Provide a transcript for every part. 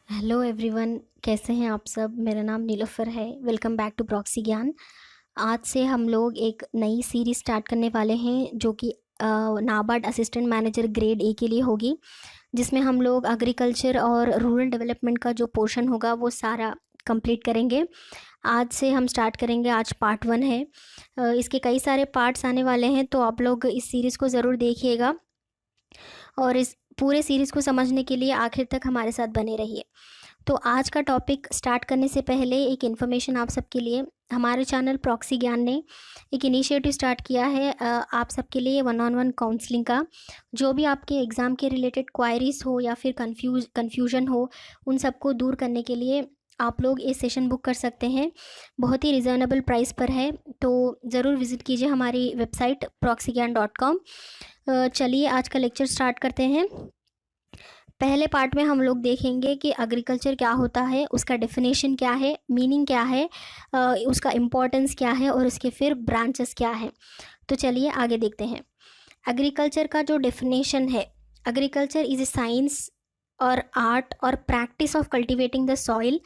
Hello everyone, कैसे हैं आप सब। मेरा नाम नीलोफ़र है। वेलकम बैक टू प्रॉक्सी ज्ञान। आज से हम लोग एक नई सीरीज़ स्टार्ट करने वाले हैं जो कि NABARD assistant manager grade A के लिए होगी, जिसमें हम लोग एग्रीकल्चर और रूरल डेवलपमेंट का जो पोर्शन होगा वो सारा कंप्लीट करेंगे। आज से हम स्टार्ट करेंगे। आज पार्ट 1 है। इसके कई सारे पार्ट्स आने वाले हैं, तो आप लोग इस सीरीज़ को ज़रूर देखिएगा और इस पूरे सीरीज़ को समझने के लिए आखिर तक हमारे साथ बने रहिए। तो आज का टॉपिक स्टार्ट करने से पहले एक इन्फॉर्मेशन आप सबके लिए। हमारे चैनल प्रॉक्सी ज्ञान ने एक इनिशिएटिव स्टार्ट किया है आप सबके लिए वन ऑन वन काउंसलिंग का। जो भी आपके एग्ज़ाम के रिलेटेड क्वायरीज हो या फिर कन्फ्यूजन हो, उन सबको दूर करने के लिए आप लोग ये सेशन बुक कर सकते हैं। बहुत ही रिजनेबल प्राइस पर है, तो ज़रूर विज़िट कीजिए हमारी वेबसाइट proxygyan.com। चलिए आज का लेक्चर स्टार्ट करते हैं। पहले पार्ट में हम लोग देखेंगे कि एग्रीकल्चर क्या होता है, उसका डेफिनेशन क्या है, मीनिंग क्या है, उसका इम्पोर्टेंस क्या है और उसके फिर ब्रांचेस क्या है। तो चलिए आगे देखते हैं। एग्रीकल्चर का जो डेफिनेशन है, एग्रीकल्चर इज ए साइंस और आर्ट और practice of cultivating the soil,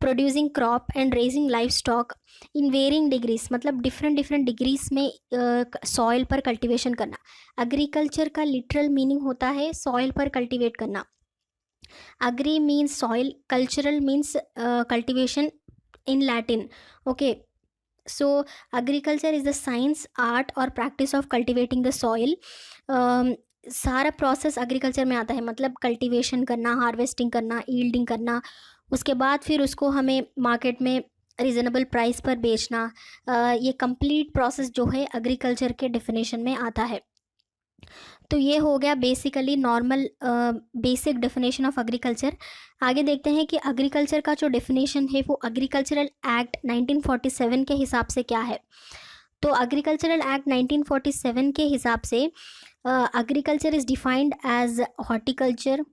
producing crop and raising life stock in varying degrees. मतलब डिफरेंट डिफरेंट डिग्रीज में सॉइल पर कल्टिवेशन करना। एग्रीकल्चर का लिटरल मीनिंग होता है सॉइल पर कल्टिवेट करना। Agri means soil, cultural means cultivation in Latin. Okay, so agriculture is the science, art और practice of cultivating the soil. सारा प्रोसेस एग्रीकल्चर में आता है, मतलब कल्टीवेशन करना, हार्वेस्टिंग करना, ईल्डिंग करना, उसके बाद फिर उसको हमें मार्केट में रीज़नेबल प्राइस पर बेचना। ये कंप्लीट प्रोसेस जो है एग्रीकल्चर के डेफिनेशन में आता है। तो ये हो गया basically normal basic definition of agriculture. आगे देखते हैं कि एग्रीकल्चर का जो डेफिनेशन है वो एग्रीकल्चरल एक्ट 1947 के हिसाब से क्या है। तो एग्रीकल्चरल एक्ट 1947 के हिसाब से agriculture is defined as horticulture,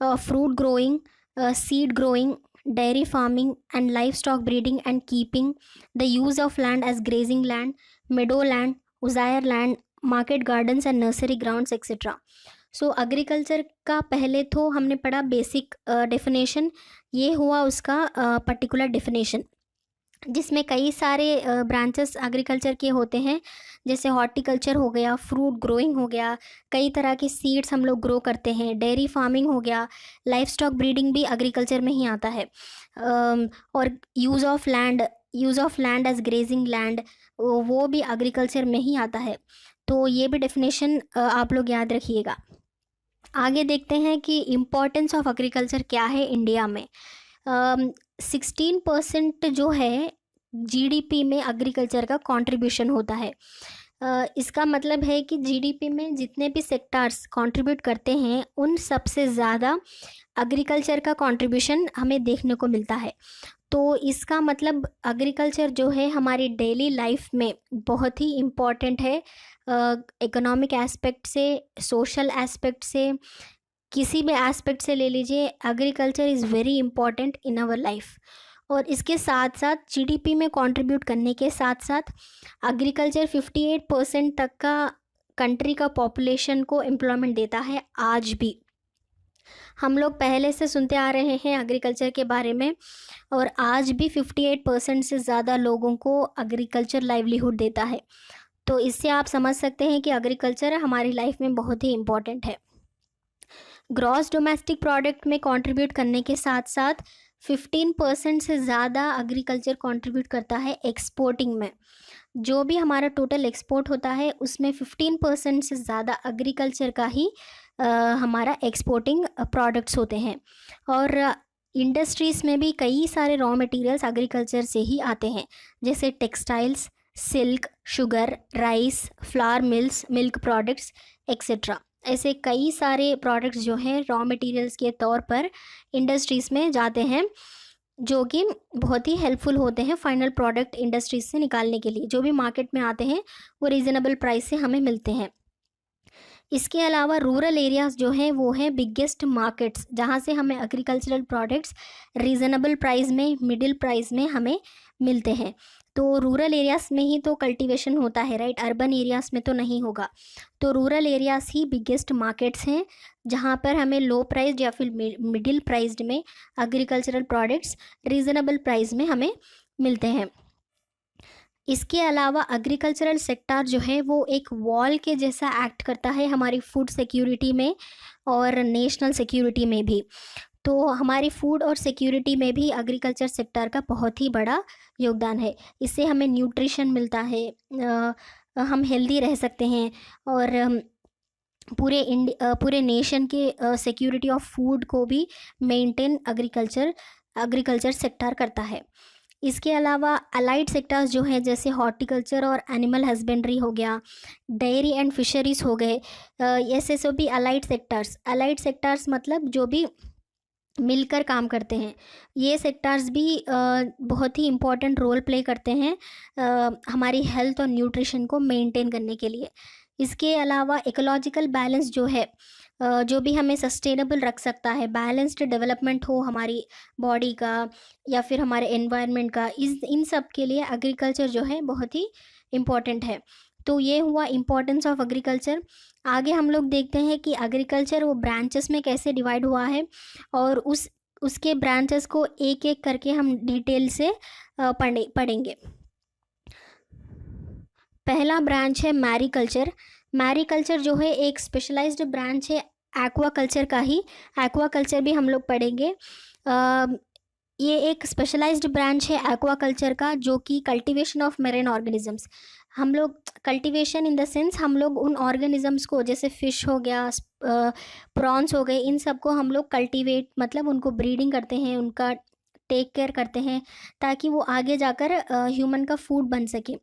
fruit growing, seed growing, dairy farming and livestock breeding and keeping, the use of land as grazing land, meadow land, uzair land, market gardens and nursery grounds etcetera. So agriculture का पहले तो हमने पढ़ा basic definition, ये हुआ उसका particular definition, जिसमें कई सारे ब्रांचेस एग्रीकल्चर के होते हैं, जैसे हॉर्टिकल्चर हो गया, फ्रूट ग्रोइंग हो गया, कई तरह की सीड्स हम लोग ग्रो करते हैं, डेयरी फार्मिंग हो गया, लाइफ स्टॉक ब्रीडिंग भी एग्रीकल्चर में ही आता है, और use of land as grazing land वो भी एग्रीकल्चर में ही आता है। तो ये भी डेफिनेशन आप लोग याद रखिएगा। आगे देखते हैं कि इम्पोर्टेंस ऑफ एग्रीकल्चर क्या है इंडिया में। 16% जो है जीडीपी में एग्रीकल्चर का कंट्रीब्यूशन होता है। इसका मतलब है कि जीडीपी में जितने भी सेक्टर्स कंट्रीब्यूट करते हैं उन सबसे ज़्यादा एग्रीकल्चर का कंट्रीब्यूशन हमें देखने को मिलता है। तो इसका मतलब एग्रीकल्चर जो है हमारी डेली लाइफ में बहुत ही इम्पॉर्टेंट है, इकोनॉमिक एस्पेक्ट से, सोशल एस्पेक्ट से, किसी भी एस्पेक्ट से ले लीजिए, agriculture is very important in our life. और इसके साथ साथ जीडीपी में कंट्रीब्यूट करने के साथ साथ एग्रीकल्चर 58% तक का कंट्री का पॉपुलेशन को एम्प्लॉयमेंट देता है। आज भी हम लोग पहले से सुनते आ रहे हैं एग्रीकल्चर के बारे में, और आज भी 58% से ज़्यादा लोगों को एग्रीकल्चर लाइवलीहुड देता है। तो इससे आप समझ सकते हैं कि एग्रीकल्चर हमारी लाइफ में बहुत ही इम्पॉर्टेंट है। ग्रॉस डोमेस्टिक प्रोडक्ट में कंट्रीब्यूट करने के साथ साथ 15% से ज़्यादा एग्रीकल्चर कंट्रीब्यूट करता है एक्सपोर्टिंग में। जो भी हमारा टोटल एक्सपोर्ट होता है उसमें 15% से ज़्यादा एग्रीकल्चर का ही हमारा एक्सपोर्टिंग प्रोडक्ट्स होते हैं। और इंडस्ट्रीज़ में भी कई सारे रॉ मटेरियल्स एग्रीकल्चर से ही आते हैं, जैसे textiles, silk, sugar, rice, flower mills, milk products etcetera. ऐसे कई सारे प्रोडक्ट्स जो हैं रॉ मटेरियल्स के तौर पर इंडस्ट्रीज़ में जाते हैं, जो कि बहुत ही हेल्पफुल होते हैं फाइनल प्रोडक्ट इंडस्ट्रीज से निकालने के लिए। जो भी मार्केट में आते हैं वो रीज़नेबल प्राइस से हमें मिलते हैं। इसके अलावा रूरल एरियाज़ जो हैं वो हैं बिगेस्ट मार्केट्स, जहाँ से हमें एग्रीकल्चरल प्रोडक्ट्स रीज़नेबल प्राइस में, मिडिल प्राइस में हमें मिलते हैं। तो रूरल एरियाज़ में ही तो कल्टीवेशन होता है, राइट, अर्बन एरियाज़ में तो नहीं होगा। तो रूरल एरियाज़ ही बिगेस्ट मार्केट्स हैं जहाँ पर हमें लो प्राइस या फिर मिडिल प्राइस्ड में एग्रीकल्चरल प्रोडक्ट्स रीज़नेबल प्राइस में हमें मिलते हैं। इसके अलावा एग्रीकल्चरल सेक्टर जो है वो एक वॉल के जैसा एक्ट करता है हमारी फूड सिक्योरिटी में और नेशनल सिक्योरिटी में भी। तो हमारी फूड और सिक्योरिटी में भी एग्रीकल्चर सेक्टर का बहुत ही बड़ा योगदान है। इससे हमें न्यूट्रिशन मिलता है, हम हेल्दी रह सकते हैं और पूरे नेशन के सिक्योरिटी ऑफ फूड को भी मेंटेन एग्रीकल्चर सेक्टर करता है। इसके अलावा अलाइड सेक्टर्स जो हैं जैसे हॉर्टिकल्चर और एनिमल हस्बेंड्री हो गया, डेयरी एंड फिशरीज हो गए, ऐसे सब भी अलाइड सेक्टर्स मतलब जो भी मिलकर काम करते हैं। ये सेक्टर्स भी बहुत ही इम्पोर्टेंट रोल प्ले करते हैं हमारी हेल्थ और न्यूट्रिशन को मेंटेन करने के लिए। इसके अलावा इकोलॉजिकल बैलेंस जो है जो भी हमें सस्टेनेबल रख सकता है, बैलेंस्ड डेवलपमेंट हो हमारी बॉडी का या फिर हमारे एनवायरनमेंट का, इन सब के लिए एग्रीकल्चर जो है बहुत ही इम्पॉर्टेंट है। तो ये हुआ इम्पोर्टेंस ऑफ एग्रीकल्चर। आगे हम लोग देखते हैं कि एग्रीकल्चर वो ब्रांचेस में कैसे डिवाइड हुआ है और उसके ब्रांचेस को एक एक करके हम डिटेल से पढ़ेंगे। पहला ब्रांच है मैरीकल्चर। मैरीकल्चर जो है एक स्पेशलाइज्ड ब्रांच है एक्वाकल्चर का ही। एक्वाकल्चर भी हम लोग पढ़ेंगे। ये एक स्पेशलाइज्ड ब्रांच है एक्वाकल्चर का जो कि कल्टीवेशन ऑफ मेरीन ऑर्गेनिजम्स, हम लोग कल्टीवेशन इन द सेंस हम लोग उन ऑर्गेनिजम्स को जैसे फ़िश हो गया, प्रॉन्स हो गए, इन सब को हम लोग कल्टीवेट मतलब उनको ब्रीडिंग करते हैं, उनका टेक केयर करते हैं ताकि वो आगे जाकर ह्यूमन का फूड बन सके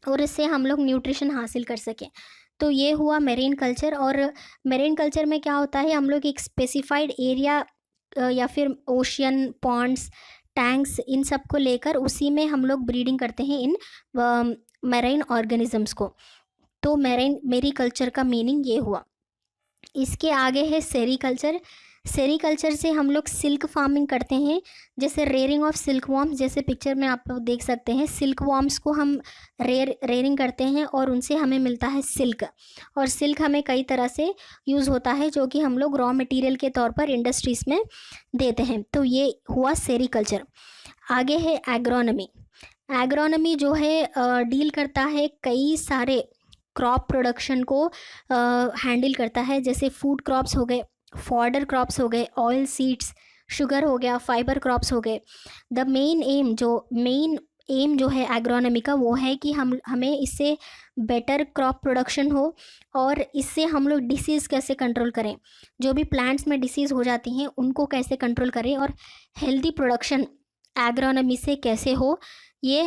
और इससे हम लोग न्यूट्रिशन हासिल कर सकें। तो ये हुआ मेरीन कल्चर। और मेरीन कल्चर में क्या होता है, हम लोग एक स्पेसिफाइड एरिया या फिर ओशियन, पॉन्ड्स, टैंक्स, इन सब को लेकर उसी में हम लोग ब्रीडिंग करते हैं इन मेरीन ऑर्गेनिजम्स को। तो मेरीकल्चर का मीनिंग ये हुआ। इसके आगे है सेरीकल्चर। सेरीकल्चर से हम लोग सिल्क फार्मिंग करते हैं, जैसे रेयरिंग ऑफ सिल्क वॉर्म्स, जैसे पिक्चर में आप लोग देख सकते हैं। सिल्क वॉर्म्स को हम रेयरिंग करते हैं और उनसे हमें मिलता है सिल्क, और सिल्क हमें कई तरह से यूज़ होता है जो कि हम लोग रॉ मटेरियल के तौर पर इंडस्ट्रीज़ में देते हैं। तो ये हुआ सेरीकल्चर। आगे है एग्रोनॉमी। एग्रोनॉमी जो है डील करता है कई सारे क्रॉप प्रोडक्शन को हैंडल करता है, जैसे फूड क्रॉप्स हो गए, फॉडर क्रॉप्स हो गए, ऑयल सीड्स, शुगर हो गया, फाइबर क्रॉप्स हो गए। द मेन एम जो है एग्रोनॉमी का वो है कि हमें इससे बेटर क्रॉप प्रोडक्शन हो और इससे हम लोग डिसीज़ कैसे कंट्रोल करें, जो भी प्लांट्स में डिसीज़ हो जाती हैं उनको कैसे कंट्रोल करें, और हेल्दी प्रोडक्शन एग्रोनॉमी से कैसे हो, ये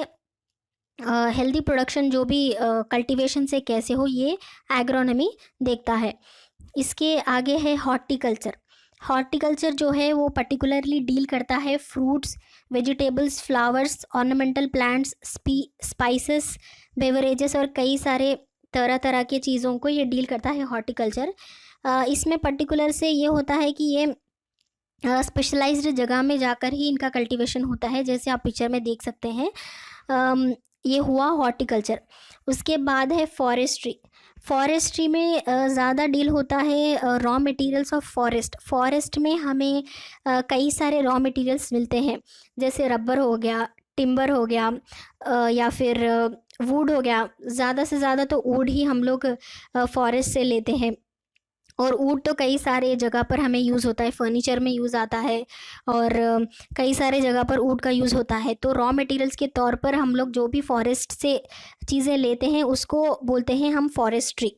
हेल्दी प्रोडक्शन जो भी कल्टीवेशन से कैसे हो, ये एग्रोनॉमी देखता है। इसके आगे है हॉर्टिकल्चर। हॉर्टिकल्चर जो है वो पर्टिकुलरली डील करता है fruits, vegetables, flowers, ornamental plants, spices, beverages और कई सारे तरह तरह के चीज़ों को ये डील करता है हॉर्टिकल्चर। इसमें पर्टिकुलर से ये होता है कि ये स्पेशलाइज्ड जगह में जाकर ही इनका कल्टीवेशन होता है, जैसे आप पिक्चर में देख सकते हैं। ये हुआ हॉर्टिकल्चर। उसके बाद है फॉरेस्ट्री। फॉरेस्ट्री में ज़्यादा डील होता है रॉ मटेरियल्स ऑफ फॉरेस्ट में हमें कई सारे रॉ मटेरियल्स मिलते हैं, जैसे रबर हो गया, टिम्बर हो गया, या फिर वुड हो गया। ज़्यादा से ज़्यादा तो वुड ही हम लोग फॉरेस्ट से लेते हैं, और वुड तो कई सारे जगह पर हमें यूज़ होता है, फर्नीचर में यूज़ आता है और कई सारे जगह पर वुड का यूज़ होता है। तो रॉ मटेरियल्स के तौर पर हम लोग जो भी फॉरेस्ट से चीज़ें लेते हैं उसको बोलते हैं हम फॉरेस्ट्री।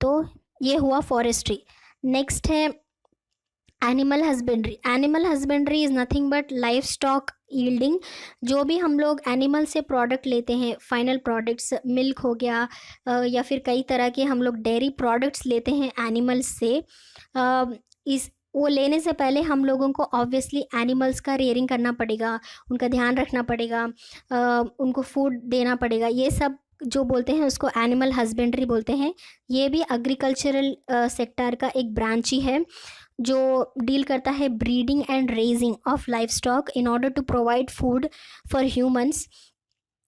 तो ये हुआ फॉरेस्ट्री। नेक्स्ट है animal husbandry. Animal husbandry is nothing but life stock yielding. जो भी हम लोग एनिमल से प्रोडक्ट लेते हैं, फाइनल प्रोडक्ट्स, मिल्क हो गया या फिर कई तरह के हम लोग डेयरी प्रोडक्ट्स लेते हैं एनिमल्स से, वो लेने से पहले हम लोगों को ऑब्वियसली एनिमल्स का रेयरिंग करना पड़ेगा, उनका ध्यान रखना पड़ेगा, उनको फूड देना पड़ेगा। ये सब जो बोलते हैं उसको एनिमल हस्बेंड्री बोलते हैं, ये भी एग्रीकल्चरल सेक्टर का एक ब्रांच ही है जो डील करता है breeding and raising of life stock in order to provide food for humans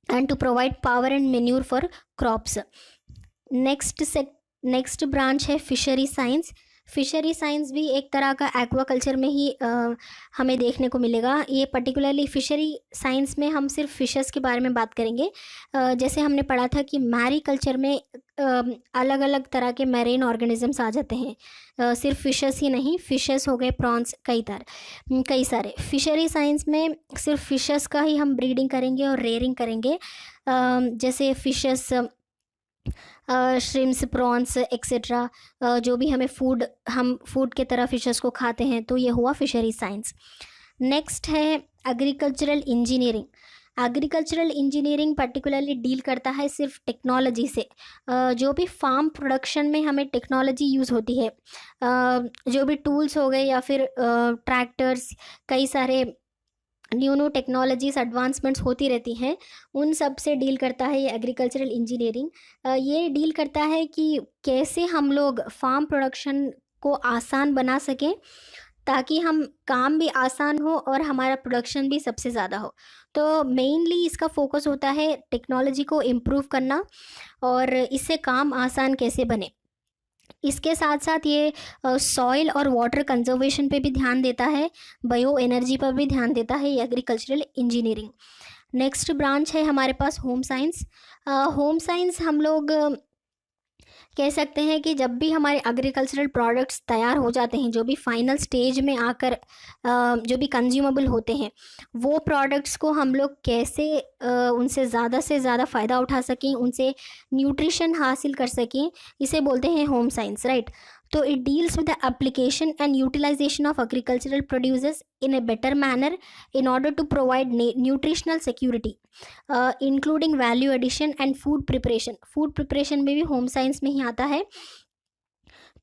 and to provide power and manure for crops. Next branch है फिशरी साइंस। फिशरी साइंस भी एक तरह का एक्वाकल्चर में ही हमें देखने को मिलेगा। ये पर्टिकुलरली फिशरी साइंस में हम सिर्फ फिशेस के बारे में बात करेंगे। जैसे हमने पढ़ा था कि मैरीकल्चर में अलग अलग तरह के मैरीन ऑर्गेनिजम्स आ जाते हैं, सिर्फ फिशेस ही नहीं, फिशेस हो गए, प्रॉन्स, कई सारे। फिशरी साइंस में सिर्फ फिशेस का ही हम ब्रीडिंग करेंगे और रेयरिंग करेंगे, जैसे फिशेस, श्रिम्स, प्रॉन्स एक्सेट्रा, जो भी हम फूड के तरह फिशेस को खाते हैं। तो ये हुआ फिशरी साइंस। नेक्स्ट है agricultural engineering. Agricultural engineering particularly deal करता है सिर्फ टेक्नोलॉजी से। जो भी फार्म प्रोडक्शन में हमें टेक्नोलॉजी यूज़ होती है, जो भी टूल्स हो गए या फिर ट्रैक्टर्स, कई सारे न्यू टेक्नोलॉजीज एडवांसमेंट्स होती रहती हैं, उन सब से डील करता है ये एग्रीकल्चरल इंजीनियरिंग। ये डील करता है कि कैसे हम लोग फार्म प्रोडक्शन को आसान बना सकें ताकि हम काम भी आसान हो और हमारा प्रोडक्शन भी सबसे ज़्यादा हो। तो मेइनली इसका फोकस होता है टेक्नोलॉजी को इम्प्रूव करना और इससे काम आसान कैसे बने। इसके साथ साथ ये सॉइल और वाटर कंजर्वेशन पे भी ध्यान देता है, बायो एनर्जी पर भी ध्यान देता है ये एग्रीकल्चरल इंजीनियरिंग। नेक्स्ट ब्रांच है हमारे पास होम साइंस। होम साइंस हम लोग कह सकते हैं कि जब भी हमारे एग्रीकल्चरल प्रोडक्ट्स तैयार हो जाते हैं, जो भी फाइनल स्टेज में आकर जो भी कंज्यूमेबल होते हैं, वो प्रोडक्ट्स को हम लोग कैसे उनसे ज़्यादा से ज़्यादा फ़ायदा उठा सकें, उनसे न्यूट्रिशन हासिल कर सकें, इसे बोलते हैं होम साइंस, राइट। तो it deals with the application and utilization of agricultural produces in a better manner in order to provide nutritional security, including value addition and food preparation. Food preparation में भी home science में ही आता है।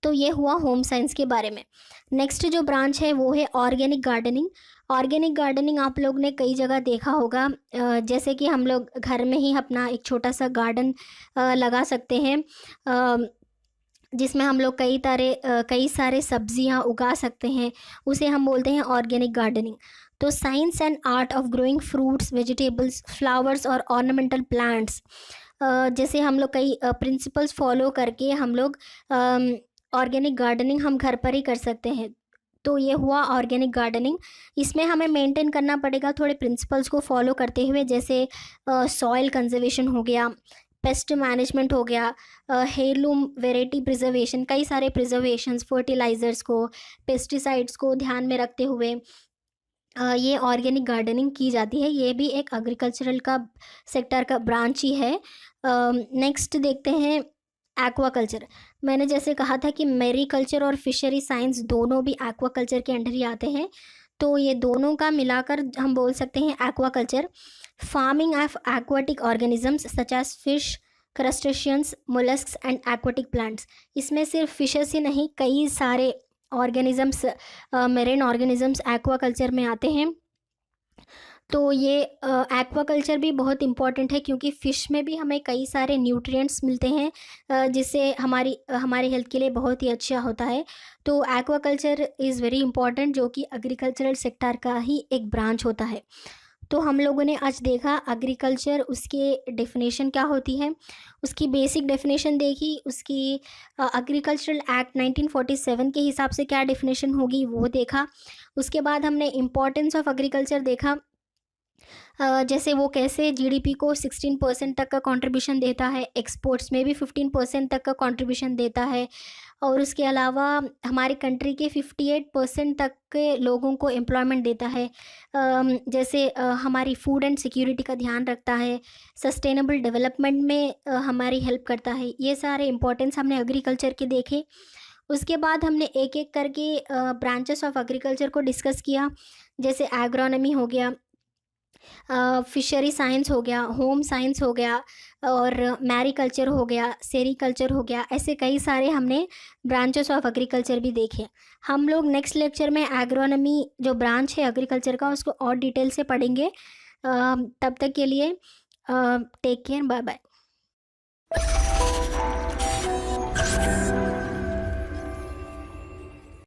तो ये हुआ होम साइंस के बारे में। नेक्स्ट जो ब्रांच है वो है ऑर्गेनिक गार्डनिंग। ऑर्गेनिक गार्डनिंग आप लोग ने कई जगह देखा होगा, जैसे कि हम लोग घर में ही अपना एक छोटा सा गार्डन लगा सकते हैं, जिसमें हम लोग कई सारे सब्जियां उगा सकते हैं, उसे हम बोलते हैं ऑर्गेनिक गार्डनिंग। तो science and art of growing fruits, vegetables, flowers और ऑर्नामेंटल प्लांट्स, जैसे हम लोग कई प्रिंसिपल्स फॉलो करके हम लोग ऑर्गेनिक गार्डनिंग हम घर पर ही कर सकते हैं। तो ये हुआ ऑर्गेनिक गार्डनिंग। इसमें हमें मेंटेन करना पड़ेगा थोड़े प्रिंसिपल्स को फॉलो करते हुए, जैसे सॉइल कंजर्वेशन हो गया, पेस्ट मैनेजमेंट हो गया, हेirloom वेराइटी प्रिजर्वेशन, कई सारे प्रिजर्वेशंस, फर्टिलाइज़र्स को, पेस्टिसाइड्स को ध्यान में रखते हुए ये ऑर्गेनिक गार्डनिंग की जाती है। ये भी एक एग्रीकल्चरल का सेक्टर का ब्रांच ही है। नेक्स्ट देखते हैं एक्वाकल्चर। मैंने जैसे कहा था कि मैरीकल्चर और फिशरी साइंस दोनों भी एक्वाकल्चर के अंडर ही आते हैं, तो ये दोनों का मिलाकर हम बोल सकते हैं aquaculture. Farming of aquatic organisms such as fish, crustaceans, molluscs and aquatic plants. इसमें सिर्फ फिशेस ही नहीं, कई सारे ऑर्गेनिजम्स, मेरीन ऑर्गेनिजम्स एक्वाकल्चर में आते हैं। तो ये एक्वाकल्चर भी बहुत इम्पॉर्टेंट है क्योंकि फ़िश में भी हमें कई सारे न्यूट्रिएंट्स मिलते हैं, जिससे हमारी हेल्थ के लिए बहुत ही अच्छा होता है। तो एक्वाकल्चर इज़ वेरी इंपॉर्टेंट, जो कि एग्रीकल्चरल सेक्टर का ही एक ब्रांच होता है। तो हम लोगों ने आज देखा एग्रीकल्चर, उसके डेफिनेशन क्या होती है, उसकी बेसिक डेफिनेशन देखी, उसकी एग्रीकल्चरल एक्ट 1947 के हिसाब से क्या डेफिनेशन होगी वो देखा। उसके बाद हमने इम्पोर्टेंस ऑफ एग्रीकल्चर देखा, जैसे वो कैसे जीडीपी को 16% तक का कंट्रीब्यूशन देता है, एक्सपोर्ट्स में भी 15% तक का कंट्रीब्यूशन देता है, और उसके अलावा हमारी कंट्री के 58% तक के लोगों को एम्प्लॉयमेंट देता है, जैसे हमारी फूड एंड सिक्योरिटी का ध्यान रखता है, सस्टेनेबल डेवलपमेंट में हमारी हेल्प करता है। ये सारे इंपॉर्टेंस हमने एग्रीकल्चर के देखे। उसके बाद हमने एक एक करके ब्रांचेस ऑफ एग्रीकल्चर को डिस्कस किया, जैसे एग्रोनॉमी हो गया, फिशरी साइंस हो गया, होम साइंस हो गया, और मैरीकल्चर हो गया, सेरीकल्चर हो गया। ऐसे कई सारे हमने ब्रांचेस ऑफ एग्रीकल्चर भी देखे। हम लोग नेक्स्ट लेक्चर में एग्रोनॉमी जो ब्रांच है एग्रीकल्चर का, उसको और डिटेल से पढ़ेंगे। तब तक के लिए टेक केयर, बाय बाय।